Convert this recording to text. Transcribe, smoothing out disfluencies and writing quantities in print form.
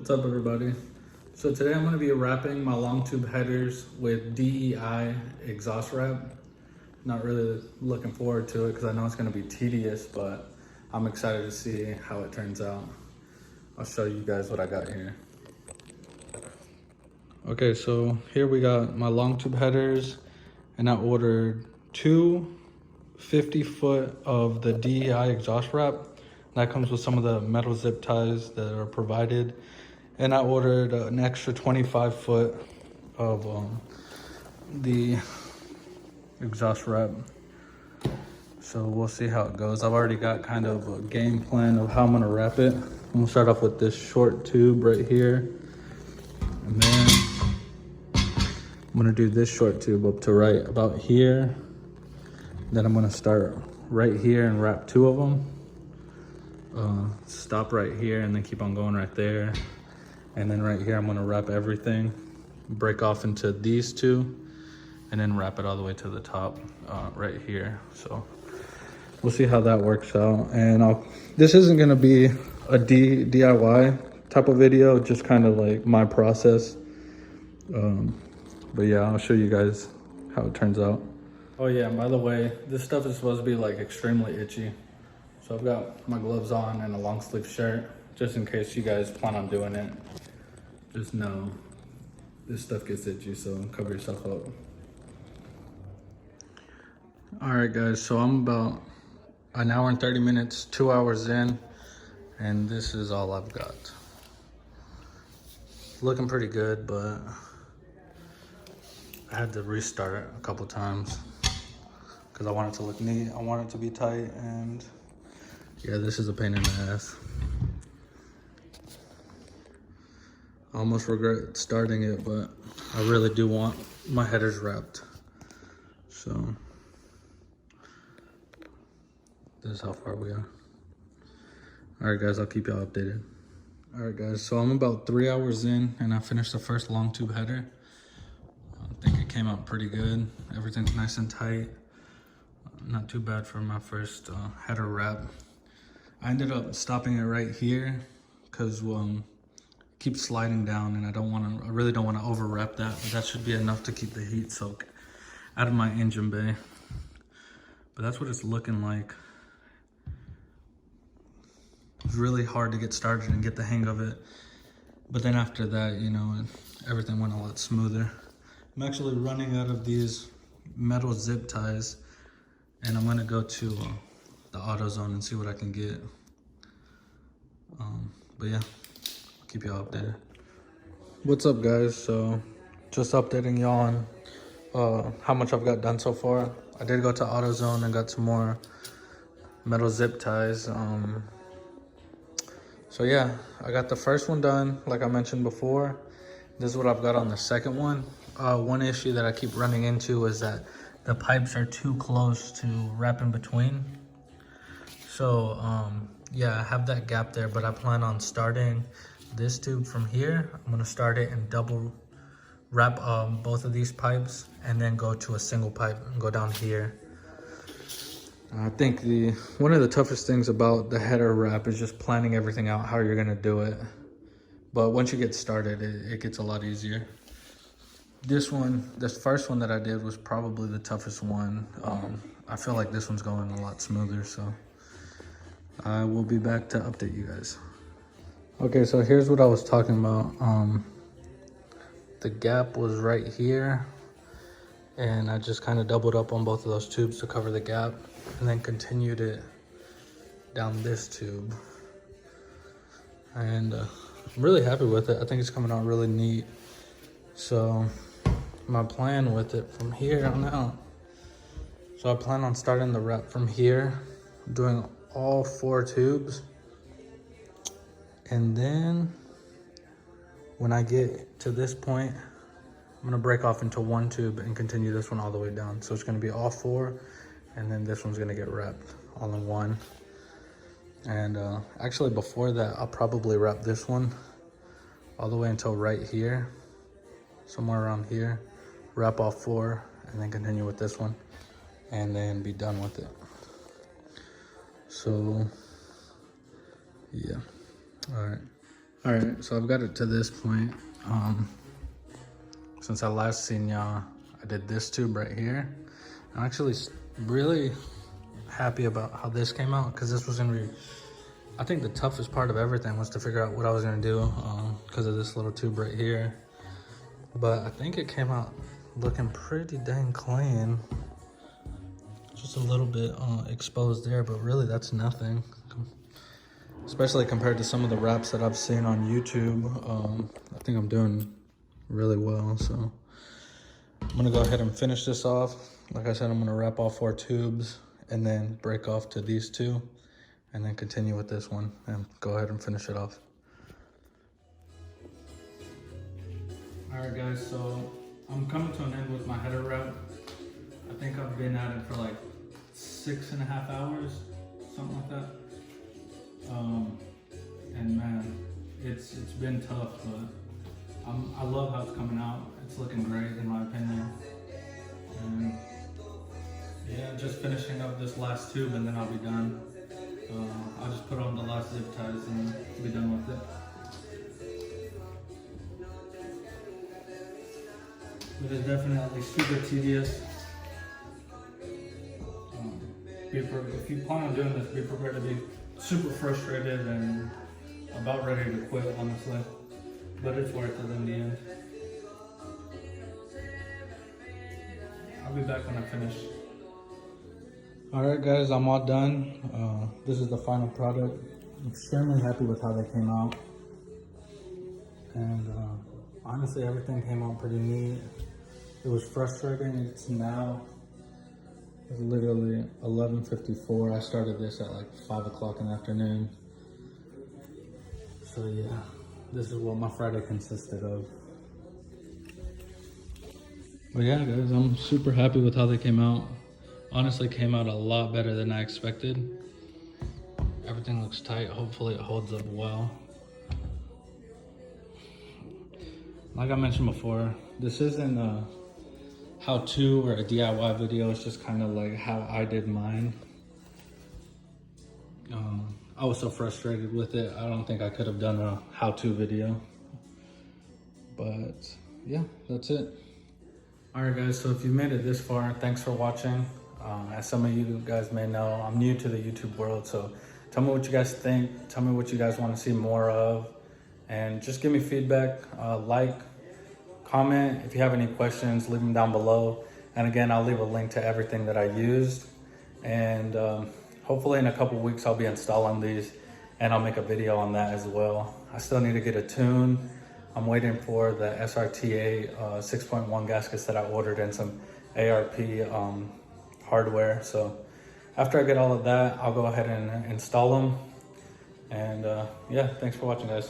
What's up, everybody? So today I'm going to be wrapping my long tube headers with DEI exhaust wrap. Not really looking forward to it because I know it's going to be tedious, but I'm excited to see how it turns out. I'll show you guys what I got here. Okay, so here we got my long tube headers, and I ordered two 50-foot of the DEI exhaust wrap. That comes with some of the metal zip ties that are provided. And I ordered an extra 25-foot of the exhaust wrap. So we'll see how it goes. I've already got kind of a game plan of how I'm gonna wrap it. I'm gonna start off with this short tube right here. And then I'm gonna do this short tube up to right about here. Then I'm gonna start right here and wrap two of them. Stop right here and then keep on going right there. And then right here, I'm gonna wrap everything, break off into these two, and then wrap it all the way to the top right here. So we'll see how that works out. And this isn't gonna be a DIY type of video, just kind of like my process. But yeah, I'll show you guys how it turns out. Oh yeah, and by the way, this stuff is supposed to be like extremely itchy. So I've got my gloves on and a long sleeve shirt, just in case you guys plan on doing it. Just know this stuff gets itchy, so cover yourself up. All right guys, so I'm about an hour and 30 minutes, 2 hours in, and this is all I've got. It's looking pretty good, but I had to restart it a couple times because I want it to look neat, I want it to be tight, and yeah, this is a pain in the ass. I almost regret starting it, but I really do want my headers wrapped. So this is how far we are. All right guys, I'll keep y'all updated. All right guys, so I'm about 3 hours in and I finished the first long tube header. I think it came out pretty good. Everything's nice and tight. Not too bad for my first header wrap. I ended up stopping it right here because keep sliding down, and I really don't want to over wrap that, but that should be enough to keep the heat soak out of my engine bay. But that's what it's looking like. It's really hard to get started and get the hang of it. But then after that, you know, everything went a lot smoother. I'm actually running out of these metal zip ties, and I'm gonna go to the AutoZone and see what I can get. But yeah, I'll keep y'all updated. What's up guys? So just updating y'all on how much I've got done so far. I did go to AutoZone and got some more metal zip ties. So yeah, I got the first one done, like I mentioned before. This is what I've got on the second one. One issue that I keep running into is that the pipes are too close to wrap in between. So yeah, I have that gap there, but I plan on starting this tube from here. I'm gonna start it and double wrap both of these pipes and then go to a single pipe and go down here. I think one of the toughest things about the header wrap is just planning everything out, how you're gonna do it. But once you get started, it gets a lot easier. This first one that I did was probably the toughest one. I feel like this one's going a lot smoother, so I will be back to update you guys. Okay, so here's what I was talking about. The gap was right here, and I just kind of doubled up on both of those tubes to cover the gap, and then continued it down this tube. And I'm really happy with it. I think it's coming out really neat. So my plan with it from here on out. So I plan on starting the wrap from here, doing all 4 tubes. And then when I get to this point, I'm gonna break off into one tube and continue this one all the way down. So it's gonna be all 4, and then this one's gonna get wrapped all in one. And actually before that, I'll probably wrap this one all the way until right here, somewhere around here, wrap all 4, and then continue with this one, and then be done with it. So yeah, all right. All right, so I've got it to this point. Since I last seen y'all, I did this tube right here. I'm actually really happy about how this came out, because this was gonna be, I think the toughest part of everything was to figure out what I was gonna do because of this little tube right here. But I think it came out looking pretty dang clean. Just a little bit exposed there, but really that's nothing. Especially compared to some of the wraps that I've seen on YouTube. I think I'm doing really well, so I'm gonna go ahead and finish this off. Like I said, I'm gonna wrap all 4 tubes and then break off to these 2 and then continue with this one and go ahead and finish it off. All right guys, so I'm coming to an end with my header wrap. I think I've been at it for like 6.5 hours, something like that. And man, it's been tough, but I love how it's coming out. It's looking great in my opinion. And yeah, just finishing up this last tube and then I'll be done. I'll just put on the last zip ties and be done with it. It is definitely super tedious. If you plan on doing this, be prepared to be super frustrated and about ready to quit, honestly. But it's worth it in the end. I'll be back when I finish. Alright guys, I'm all done. This is the final product. I'm extremely happy with how they came out. And honestly, everything came out pretty neat. It was frustrating. It's literally 11:54. I started this at like 5 o'clock in the afternoon. So yeah, this is what my Friday consisted of. But yeah guys, I'm super happy with how they came out. Honestly, came out a lot better than I expected. Everything looks tight. Hopefully it holds up well. Like I mentioned before, this isn't a how-to or a DIY video. It's just kind of like how I did mine. I was so frustrated with it. I don't think I could have done a how-to video. But yeah, that's it. All right guys, so if you made it this far, thanks for watching. As some of you guys may know, I'm new to the YouTube world, so tell me what you guys think. Tell me what you guys want to see more of. And just give me feedback, like, comment. If you have any questions, leave them down below. And again, I'll leave a link to everything that I used. And hopefully in a couple weeks, I'll be installing these and I'll make a video on that as well. I still need to get a tune. I'm waiting for the SRTA 6.1 gaskets that I ordered and some ARP hardware. So after I get all of that, I'll go ahead and install them. And yeah, thanks for watching guys.